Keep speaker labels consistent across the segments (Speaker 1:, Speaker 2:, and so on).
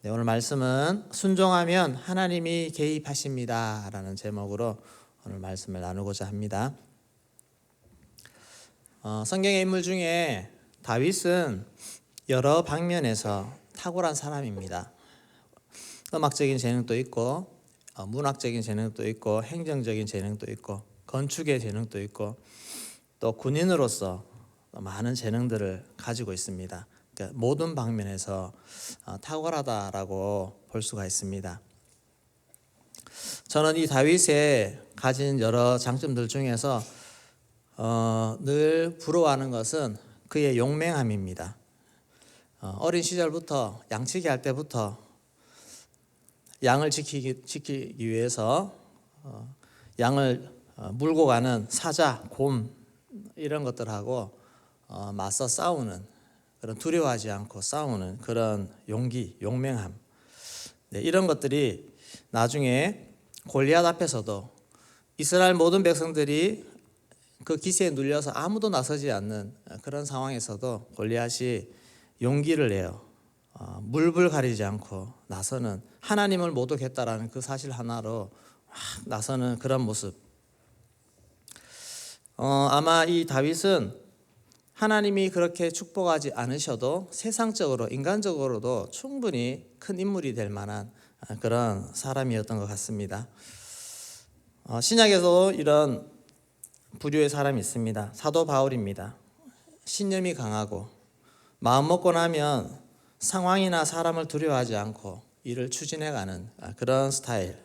Speaker 1: 네, 오늘 말씀은 순종하면 하나님이 개입하십니다 라는 제목으로 오늘 말씀을 나누고자 합니다. 성경의 인물 중에 다윗은 여러 방면에서 탁월한 사람입니다. 음악적인 재능도 있고 문학적인 재능도 있고 행정적인 재능도 있고 건축의 재능도 있고 또 군인으로서 많은 재능들을 가지고 있습니다. 그러니까 모든 방면에서 탁월하다라고 볼 수가 있습니다. 저는 이 다윗의 가진 여러 장점들 중에서 늘 부러워하는 것은 그의 용맹함입니다. 어린 시절부터 양치기 할 때부터 양을 지키기 위해서 양을 물고 가는 사자, 곰 이런 것들하고 맞서 싸우는 그런 두려워하지 않고 싸우는 그런 용기, 용맹함, 네, 이런 것들이 나중에 골리앗 앞에서도 이스라엘 모든 백성들이 그 기세에 눌려서 아무도 나서지 않는 그런 상황에서도 골리앗이 용기를 내요. 물불 가리지 않고 나서는 하나님을 모독했다라는 그 사실 하나로 나서는 그런 모습. 아마 이 다윗은 하나님이 그렇게 축복하지 않으셔도 세상적으로 인간적으로도 충분히 큰 인물이 될 만한 그런 사람이었던 것 같습니다. 신약에도 이런 부류의 사람이 있습니다. 사도 바울입니다. 신념이 강하고 마음 먹고 나면 상황이나 사람을 두려워하지 않고 일을 추진해가는 그런 스타일.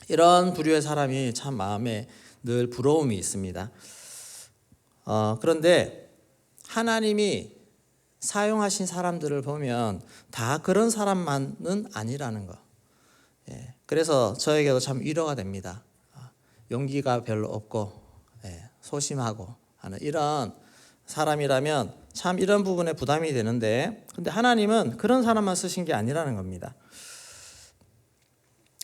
Speaker 1: 이런 부류의 사람이 참 마음에 늘 부러움이 있습니다. 그런데 하나님이 사용하신 사람들을 보면 다 그런 사람만은 아니라는 거. 그래서 저에게도 참 위로가 됩니다. 용기가 별로 없고 소심하고 하는 이런 사람이라면 참 이런 부분에 부담이 되는데, 근데 하나님은 그런 사람만 쓰신 게 아니라는 겁니다.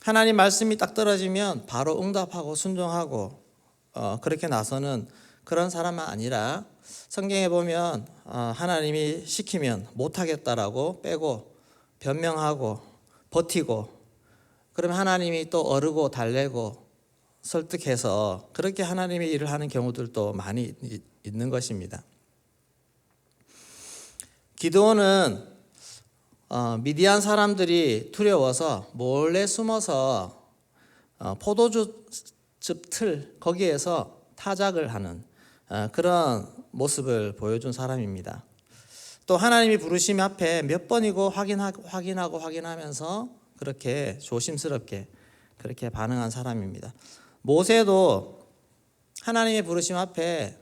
Speaker 1: 하나님 말씀이 딱 떨어지면 바로 응답하고 순종하고 그렇게 나서는 그런 사람만 아니라, 성경에 보면 하나님이 시키면 못하겠다라고 빼고 변명하고 버티고, 그러면 하나님이 또 어르고 달래고 설득해서 그렇게 하나님의 일을 하는 경우들도 많이 있는 것입니다. 기드온은 미디안 사람들이 두려워서 몰래 숨어서 포도주즙 틀 거기에서 타작을 하는 그런 모습을 보여준 사람입니다. 또 하나님이 부르심 앞에 몇 번이고 확인하면서 그렇게 조심스럽게 그렇게 반응한 사람입니다. 모세도 하나님의 부르심 앞에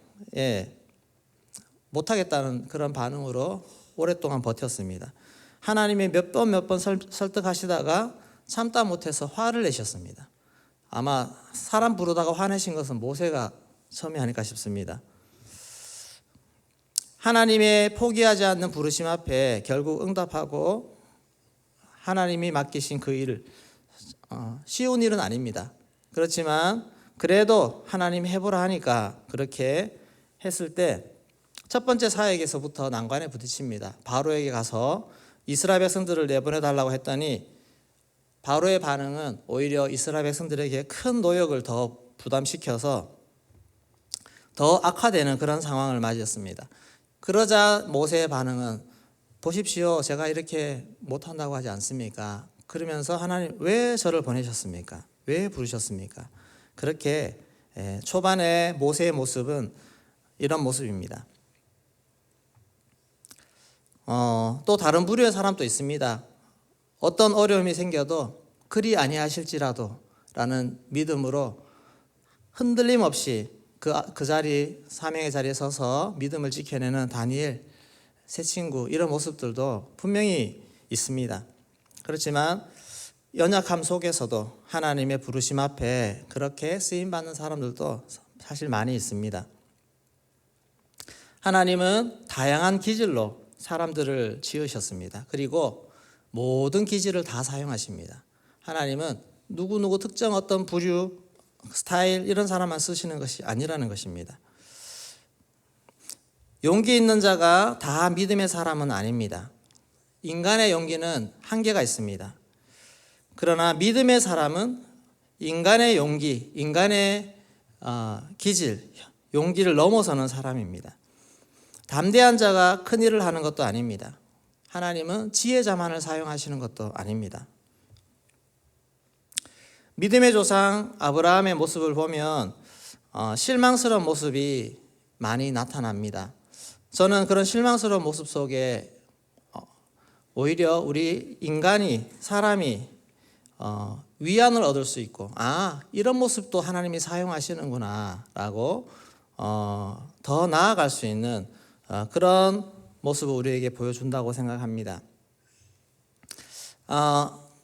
Speaker 1: 못하겠다는 그런 반응으로 오랫동안 버텼습니다. 하나님이 몇 번 설득하시다가 참다 못해서 화를 내셨습니다. 아마 사람 부르다가 화내신 것은 모세가 처음이 아닐까 싶습니다. 하나님의 포기하지 않는 부르심 앞에 결국 응답하고 하나님이 맡기신 그 일을 쉬운 일은 아닙니다. 그렇지만 그래도 하나님이 해보라 하니까 그렇게 했을 때 첫 번째 사역에서부터 난관에 부딪힙니다. 바로에게 가서 이스라엘 백성들을 내보내달라고 했더니 바로의 반응은 오히려 이스라엘 백성들에게 큰 노역을 더 부담시켜서 더 악화되는 그런 상황을 맞이했습니다. 그러자 모세의 반응은 보십시오, 제가 이렇게 못한다고 하지 않습니까? 그러면서 하나님 왜 저를 보내셨습니까? 왜 부르셨습니까? 그렇게 초반에 모세의 모습은 이런 모습입니다. 또 다른 부류의 사람도 있습니다. 어떤 어려움이 생겨도 그리 아니하실지라도 라는 믿음으로 흔들림 없이 그 자리, 사명의 자리에 서서 믿음을 지켜내는 다니엘, 새 친구, 이런 모습들도 분명히 있습니다. 그렇지만 연약함 속에서도 하나님의 부르심 앞에 그렇게 쓰임받는 사람들도 사실 많이 있습니다. 하나님은 다양한 기질로 사람들을 지으셨습니다. 그리고 모든 기질을 다 사용하십니다. 하나님은 누구 특정 어떤 부류, 스타일 이런 사람만 쓰시는 것이 아니라는 것입니다. 용기 있는 자가 다 믿음의 사람은 아닙니다. 인간의 용기는 한계가 있습니다. 그러나 믿음의 사람은 인간의 용기, 인간의 기질, 용기를 넘어서는 사람입니다. 담대한 자가 큰 일을 하는 것도 아닙니다. 하나님은 지혜자만을 사용하시는 것도 아닙니다. 믿음의 조상 아브라함의 모습을 보면 실망스러운 모습이 많이 나타납니다. 저는 그런 실망스러운 모습 속에 오히려 우리 인간이, 사람이 위안을 얻을 수 있고, 이런 모습도 하나님이 사용하시는구나 라고 더 나아갈 수 있는 그런 모습을 우리에게 보여준다고 생각합니다.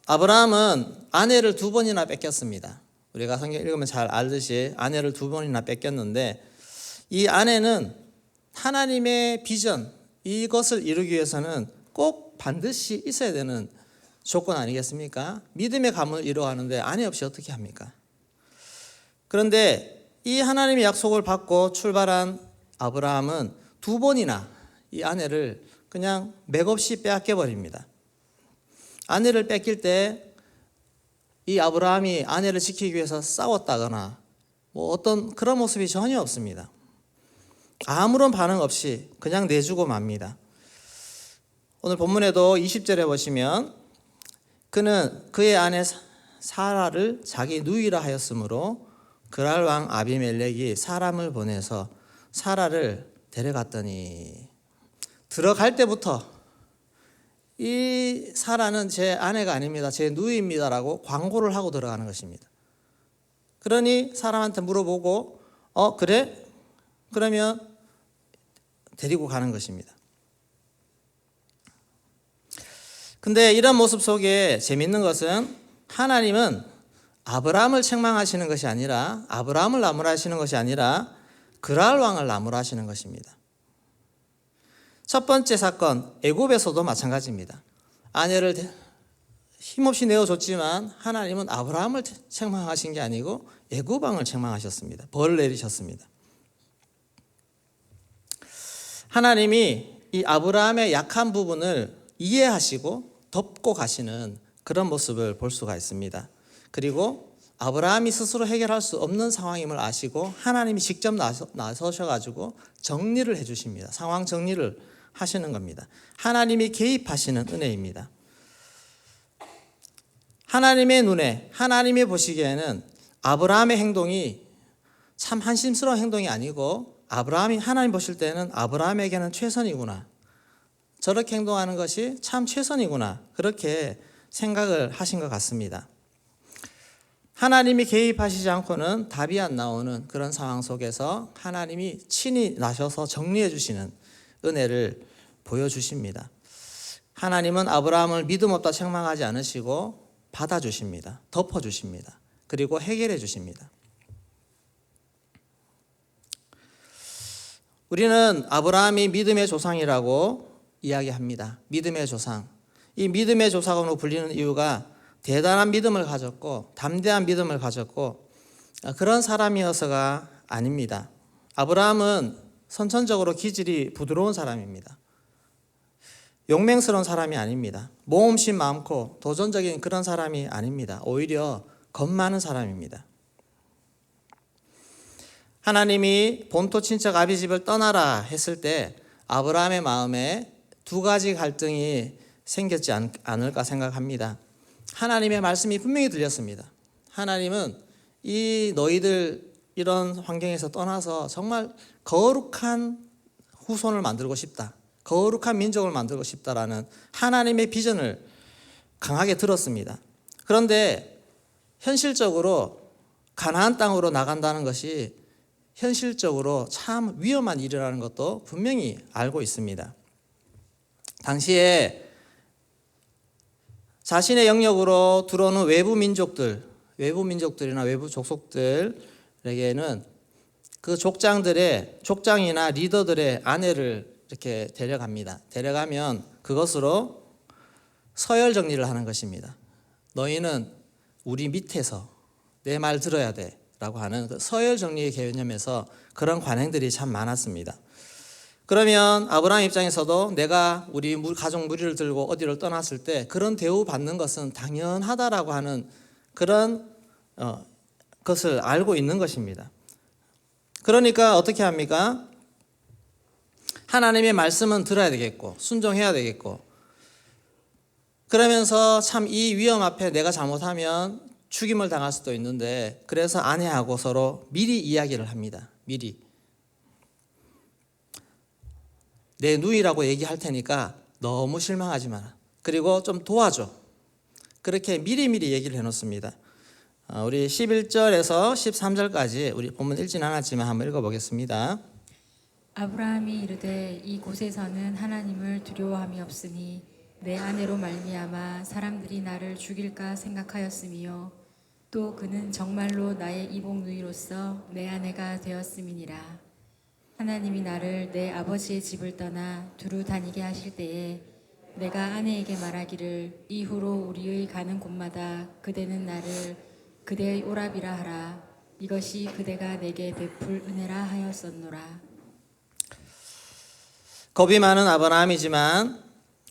Speaker 1: 아브라함은 아내를 2번이나 뺏겼습니다. 우리가 성경 읽으면 잘 알듯이 아내를 2번이나 뺏겼는데, 이 아내는 하나님의 비전, 이것을 이루기 위해서는 꼭 반드시 있어야 되는 조건 아니겠습니까? 믿음의 가문을 이루어가는데 아내 없이 어떻게 합니까? 그런데 이 하나님의 약속을 받고 출발한 아브라함은 2번이나 이 아내를 그냥 맥없이 빼앗겨 버립니다. 아내를 뺏길 때 이 아브라함이 아내를 지키기 위해서 싸웠다거나 어떤 그런 모습이 전혀 없습니다. 아무런 반응 없이 그냥 내주고 맙니다. 오늘 본문에도 20절에 보시면 그는 그의 아내 사라를 자기 누이라 하였으므로 그랄 왕 아비멜렉이 사람을 보내서 사라를 데려갔더니, 들어갈 때부터 이 사라는 제 아내가 아닙니다, 제 누이입니다라고 광고를 하고 들어가는 것입니다. 그러니 사람한테 물어보고 그래? 그러면 데리고 가는 것입니다. 근데 이런 모습 속에 재밌는 것은 하나님은 아브라함을 책망하시는 것이 아니라, 아브라함을 나무라시는 것이 아니라 그랄 왕을 나무라시는 것입니다. 첫 번째 사건 애굽에서도 마찬가지입니다. 아내를 힘없이 내어줬지만 하나님은 아브라함을 책망하신 게 아니고 애굽 왕을 책망하셨습니다. 벌을 내리셨습니다. 하나님이 이 아브라함의 약한 부분을 이해하시고 덮고 가시는 그런 모습을 볼 수가 있습니다. 그리고 아브라함이 스스로 해결할 수 없는 상황임을 아시고 하나님이 직접 나서셔가지고 정리를 해주십니다. 상황 정리를 하시는 겁니다. 하나님이 개입하시는 은혜입니다. 하나님의 눈에, 하나님이 보시기에는 아브라함의 행동이 참 한심스러운 행동이 아니고, 아브라함이 하나님 보실 때는 아브라함에게는 최선이구나, 저렇게 행동하는 것이 참 최선이구나, 그렇게 생각을 하신 것 같습니다. 하나님이 개입하시지 않고는 답이 안 나오는 그런 상황 속에서 하나님이 친히 나셔서 정리해 주시는 은혜를 보여주십니다. 하나님은 아브라함을 믿음 없다 책망하지 않으시고 받아주십니다. 덮어주십니다. 그리고 해결해 주십니다. 우리는 아브라함이 믿음의 조상이라고 이야기합니다. 믿음의 조상. 이 믿음의 조상으로 불리는 이유가 대단한 믿음을 가졌고 담대한 믿음을 가졌고 그런 사람이어서가 아닙니다. 아브라함은 선천적으로 기질이 부드러운 사람입니다. 용맹스러운 사람이 아닙니다. 모험심 많고 도전적인 그런 사람이 아닙니다. 오히려 겁 많은 사람입니다. 하나님이 본토 친척 아비 집을 떠나라 했을 때 아브라함의 마음에 2가지 갈등이 생겼지 않을까 생각합니다. 하나님의 말씀이 분명히 들렸습니다. 하나님은 이 너희들 이런 환경에서 떠나서 정말 거룩한 후손을 만들고 싶다, 거룩한 민족을 만들고 싶다라는 하나님의 비전을 강하게 들었습니다. 그런데 현실적으로 가나안 땅으로 나간다는 것이 현실적으로 참 위험한 일이라는 것도 분명히 알고 있습니다. 당시에 자신의 영역으로 들어오는 외부 민족들이나 외부 족속들에게는 그 족장이나 리더들의 아내를 이렇게 데려갑니다. 데려가면 그것으로 서열 정리를 하는 것입니다. 너희는 우리 밑에서 내 말 들어야 돼 라고 하는 그 서열 정리의 개념에서 그런 관행들이 참 많았습니다. 그러면 아브라함 입장에서도 내가 우리 가족 무리를 들고 어디를 떠났을 때 그런 대우 받는 것은 당연하다라고 하는 그런 것을 알고 있는 것입니다. 그러니까 어떻게 합니까? 하나님의 말씀은 들어야 되겠고 순종해야 되겠고, 그러면서 참 이 위험 앞에 내가 잘못하면 죽임을 당할 수도 있는데, 그래서 아내하고 서로 미리 이야기를 합니다. 미리 내 누이라고 얘기할 테니까 너무 실망하지 마라. 그리고 좀 도와줘. 그렇게 미리미리 얘기를 해놓습니다. 우리 11절에서 13절까지 우리 본문 읽지는 않았지만 한번 읽어보겠습니다.
Speaker 2: 아브라함이 이르되 이곳에서는 하나님을 두려워함이 없으니 내 아내로 말미암아 사람들이 나를 죽일까 생각하였으며 또 그는 정말로 나의 이복 누이로서 내 아내가 되었음이니라. 하나님이 나를 내 아버지의 집을 떠나 두루 다니게 하실 때에 내가 아내에게 말하기를 이후로 우리의 가는 곳마다 그대는 나를 그대의 오라비라 하라. 이것이 그대가 내게 베풀 은혜라 하였었노라.
Speaker 1: 겁이 많은 아브라함이지만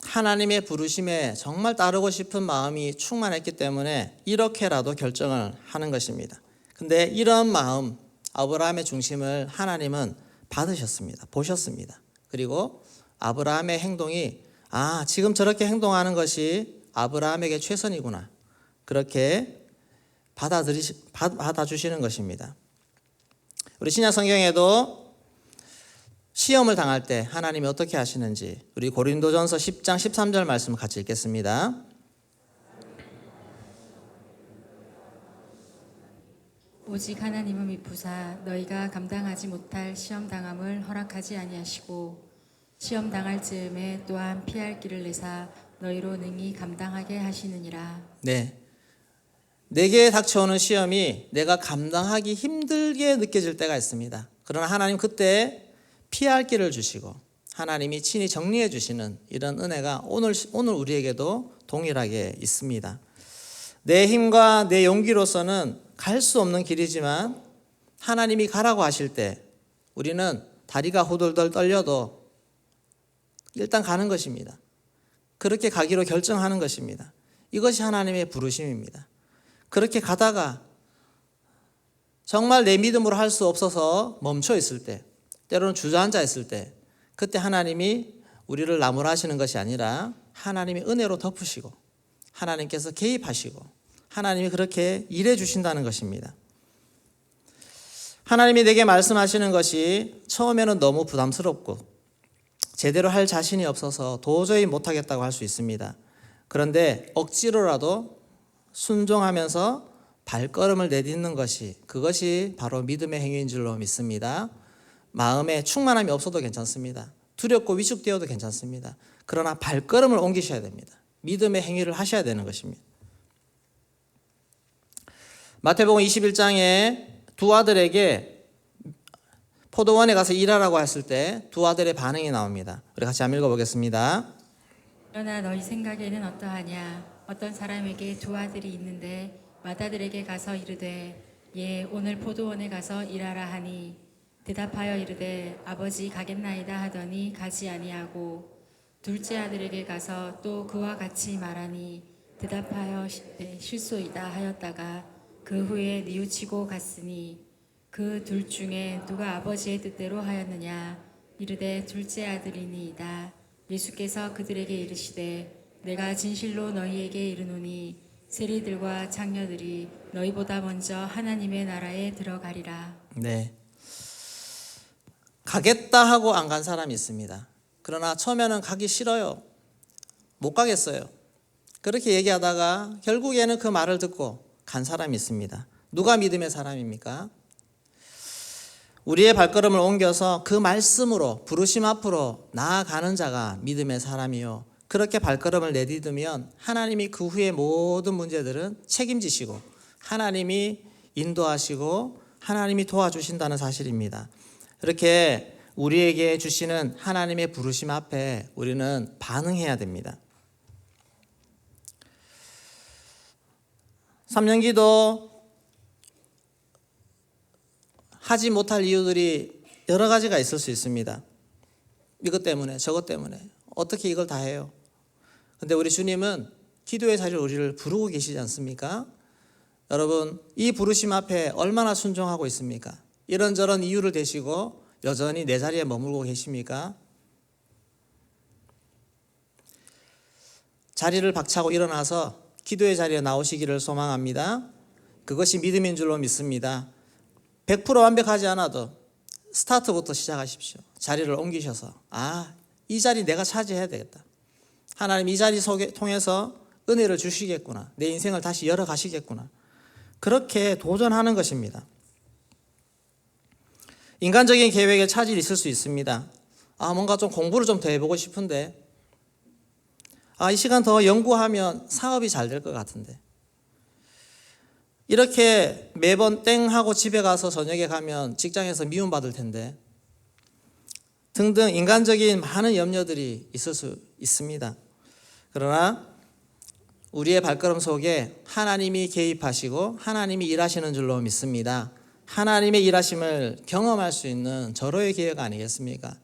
Speaker 1: 하나님의 부르심에 정말 따르고 싶은 마음이 충만했기 때문에 이렇게라도 결정을 하는 것입니다. 근데 이런 마음, 아브라함의 중심을 하나님은 받으셨습니다. 보셨습니다. 그리고 아브라함의 행동이 지금 저렇게 행동하는 것이 아브라함에게 최선이구나, 그렇게 받아주시는 것입니다. 우리 신약 성경에도 시험을 당할 때 하나님이 어떻게 하시는지 우리 고린도전서 10장 13절 말씀 같이 읽겠습니다.
Speaker 2: 오직 하나님은 미쁘사 너희가 감당하지 못할 시험 당함을 허락하지 아니하시고 시험 당할 즈음에 또한 피할 길을 내사 너희로 능히 감당하게 하시느니라.
Speaker 1: 네, 내게 닥쳐오는 시험이 내가 감당하기 힘들게 느껴질 때가 있습니다. 그러나 하나님 그때 피할 길을 주시고 하나님이 친히 정리해 주시는 이런 은혜가 오늘 우리에게도 동일하게 있습니다. 내 힘과 내 용기로서는 갈 수 없는 길이지만 하나님이 가라고 하실 때 우리는 다리가 후덜덜 떨려도 일단 가는 것입니다. 그렇게 가기로 결정하는 것입니다. 이것이 하나님의 부르심입니다. 그렇게 가다가 정말 내 믿음으로 할 수 없어서 멈춰 있을 때, 때로는 주저앉아 있을 때, 그때 하나님이 우리를 나무라시는 것이 아니라 하나님이 은혜로 덮으시고 하나님께서 개입하시고 하나님이 그렇게 일해 주신다는 것입니다. 하나님이 내게 말씀하시는 것이 처음에는 너무 부담스럽고 제대로 할 자신이 없어서 도저히 못하겠다고 할 수 있습니다. 그런데 억지로라도 순종하면서 발걸음을 내딛는 것이, 그것이 바로 믿음의 행위인 줄로 믿습니다. 마음에 충만함이 없어도 괜찮습니다. 두렵고 위축되어도 괜찮습니다. 그러나 발걸음을 옮기셔야 됩니다. 믿음의 행위를 하셔야 되는 것입니다. 마태복음 21장에 두 아들에게 포도원에 가서 일하라고 했을 때 두 아들의 반응이 나옵니다. 우리 같이 한번 읽어보겠습니다.
Speaker 2: 그러나 너희 생각에는 어떠하냐? 어떤 사람에게 두 아들이 있는데 맏아들에게 가서 이르되 예 오늘 포도원에 가서 일하라 하니 대답하여 이르되 아버지 가겠나이다 하더니 가지 아니하고 둘째 아들에게 가서 또 그와 같이 말하니 대답하여 실소이다 하였다가 그 후에 뉘우치고 갔으니 그 둘 중에 누가 아버지의 뜻대로 하였느냐? 이르되 둘째 아들이니이다. 예수께서 그들에게 이르시되 내가 진실로 너희에게 이르노니 세리들과 장녀들이 너희보다 먼저 하나님의 나라에 들어가리라.
Speaker 1: 네, 가겠다 하고 안 간 사람이 있습니다. 그러나 처음에는 가기 싫어요. 못 가겠어요. 그렇게 얘기하다가 결국에는 그 말을 듣고 간 사람이 있습니다. 누가 믿음의 사람입니까? 우리의 발걸음을 옮겨서 그 말씀으로 부르심 앞으로 나아가는 자가 믿음의 사람이요. 그렇게 발걸음을 내딛으면 하나님이 그 후의 모든 문제들은 책임지시고 하나님이 인도하시고 하나님이 도와주신다는 사실입니다. 이렇게 우리에게 주시는 하나님의 부르심 앞에 우리는 반응해야 됩니다. 3년기도 하지 못할 이유들이 여러 가지가 있을 수 있습니다. 이것 때문에 저것 때문에 어떻게 이걸 다 해요? 근데 우리 주님은 기도의 자리로 우리를 부르고 계시지 않습니까? 여러분, 이 부르심 앞에 얼마나 순종하고 있습니까? 이런저런 이유를 대시고 여전히 내 자리에 머물고 계십니까? 자리를 박차고 일어나서 기도의 자리에 나오시기를 소망합니다. 그것이 믿음인 줄로 믿습니다. 100% 완벽하지 않아도 스타트부터 시작하십시오. 자리를 옮기셔서 이 자리 내가 차지해야 되겠다. 하나님 이 자리 통해서 은혜를 주시겠구나. 내 인생을 다시 열어가시겠구나. 그렇게 도전하는 것입니다. 인간적인 계획에 차질이 있을 수 있습니다. 뭔가 좀 공부를 좀 더 해보고 싶은데 이 시간 더 연구하면 사업이 잘 될 것 같은데 이렇게 매번 땡 하고 집에 가서 저녁에 가면 직장에서 미움받을 텐데 등등 인간적인 많은 염려들이 있을 수 있습니다. 그러나 우리의 발걸음 속에 하나님이 개입하시고 하나님이 일하시는 줄로 믿습니다. 하나님의 일하심을 경험할 수 있는 절호의 기회가 아니겠습니까?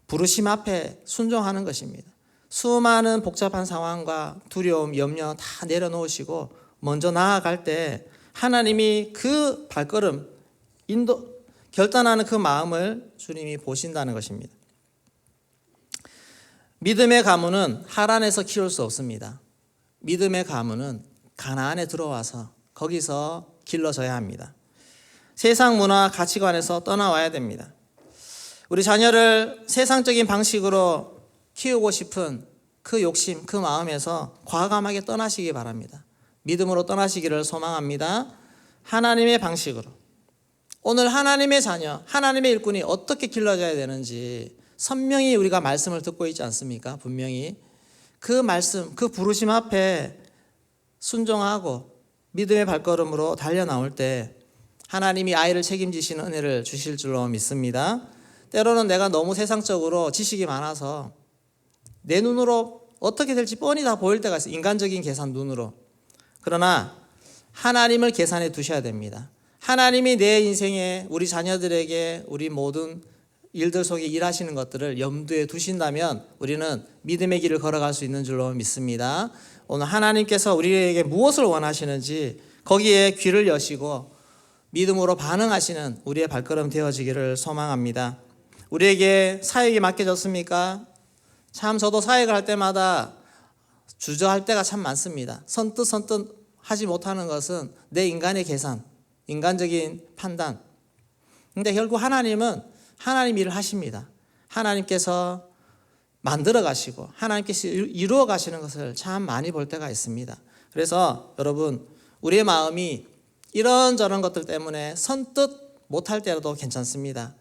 Speaker 1: 부르심 앞에 순종하는 것입니다. 수많은 복잡한 상황과 두려움, 염려 다 내려놓으시고 먼저 나아갈 때 하나님이 그 발걸음, 결단하는 그 마음을 주님이 보신다는 것입니다. 믿음의 가문은 하란에서 키울 수 없습니다. 믿음의 가문은 가나안에 들어와서 거기서 길러져야 합니다. 세상 문화 가치관에서 떠나와야 됩니다. 우리 자녀를 세상적인 방식으로 키우고 싶은 그 욕심, 그 마음에서 과감하게 떠나시기 바랍니다. 믿음으로 떠나시기를 소망합니다. 하나님의 방식으로. 오늘 하나님의 자녀, 하나님의 일꾼이 어떻게 길러져야 되는지 선명히 우리가 말씀을 듣고 있지 않습니까? 분명히 그 말씀, 그 부르심 앞에 순종하고 믿음의 발걸음으로 달려나올 때 하나님이 아이를 책임지시는 은혜를 주실 줄로 믿습니다. 때로는 내가 너무 세상적으로 지식이 많아서 내 눈으로 어떻게 될지 뻔히 다 보일 때가 있어요. 인간적인 계산 눈으로. 그러나 하나님을 계산해 두셔야 됩니다. 하나님이 내 인생에 우리 자녀들에게 우리 모든 일들 속에 일하시는 것들을 염두에 두신다면 우리는 믿음의 길을 걸어갈 수 있는 줄로 믿습니다. 오늘 하나님께서 우리에게 무엇을 원하시는지 거기에 귀를 여시고 믿음으로 반응하시는 우리의 발걸음 되어지기를 소망합니다. 우리에게 사역이 맡겨졌습니까? 참 저도 사역을 할 때마다 주저할 때가 참 많습니다. 선뜻 하지 못하는 것은 내 인간의 계산, 인간적인 판단. 근데 결국 하나님은 하나님 일을 하십니다. 하나님께서 만들어 가시고 하나님께서 이루어 가시는 것을 참 많이 볼 때가 있습니다. 그래서 여러분, 우리의 마음이 이런저런 것들 때문에 선뜻 못할 때라도 괜찮습니다.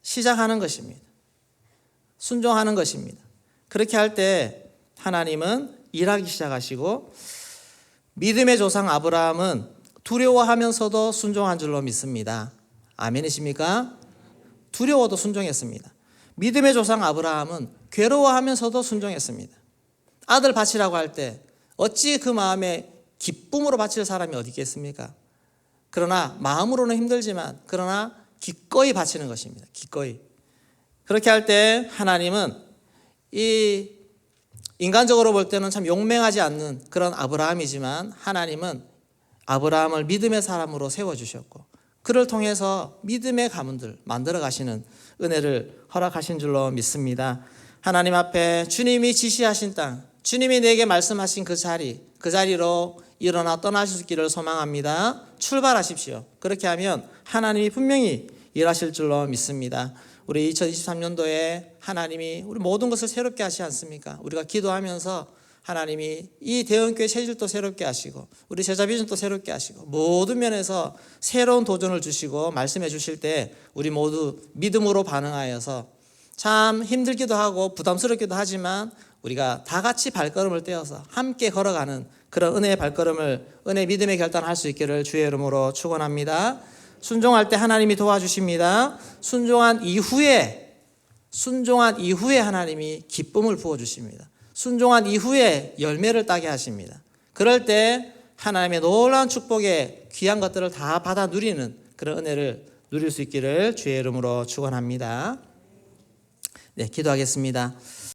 Speaker 1: 시작하는 것입니다. 순종하는 것입니다. 그렇게 할 때 하나님은 일하기 시작하시고 믿음의 조상 아브라함은 두려워하면서도 순종한 줄로 믿습니다. 아멘이십니까? 두려워도 순종했습니다. 믿음의 조상 아브라함은 괴로워하면서도 순종했습니다. 아들 바치라고 할 때 어찌 그 마음에 기쁨으로 바칠 사람이 어디 있겠습니까? 그러나 마음으로는 힘들지만 그러나 기꺼이 바치는 것입니다. 기꺼이. 그렇게 할 때 하나님은 이 인간적으로 볼 때는 참 용맹하지 않는 그런 아브라함이지만 하나님은 아브라함을 믿음의 사람으로 세워주셨고 그를 통해서 믿음의 가문들 만들어 가시는 은혜를 허락하신 줄로 믿습니다. 하나님 앞에 주님이 지시하신 땅, 주님이 내게 말씀하신 그 자리로 일어나 떠나시기를 소망합니다. 출발하십시오. 그렇게 하면 하나님이 분명히 일하실 줄로 믿습니다. 우리 2023년도에 하나님이 우리 모든 것을 새롭게 하시지 않습니까? 우리가 기도하면서 하나님이 이 대원교회 체질도 새롭게 하시고 우리 제자 비전도 새롭게 하시고 모든 면에서 새로운 도전을 주시고 말씀해 주실 때 우리 모두 믿음으로 반응하여서 참 힘들기도 하고 부담스럽기도 하지만 우리가 다 같이 발걸음을 떼어서 함께 걸어가는 그런 은혜의 발걸음을 은혜 믿음의 결단을 할 수 있기를 주의 이름으로 축원합니다. 순종할 때 하나님이 도와주십니다. 순종한 이후에 하나님이 기쁨을 부어주십니다. 순종한 이후에 열매를 따게 하십니다. 그럴 때 하나님의 놀라운 축복의 귀한 것들을 다 받아 누리는 그런 은혜를 누릴 수 있기를 주의 이름으로 축원합니다. 네, 기도하겠습니다.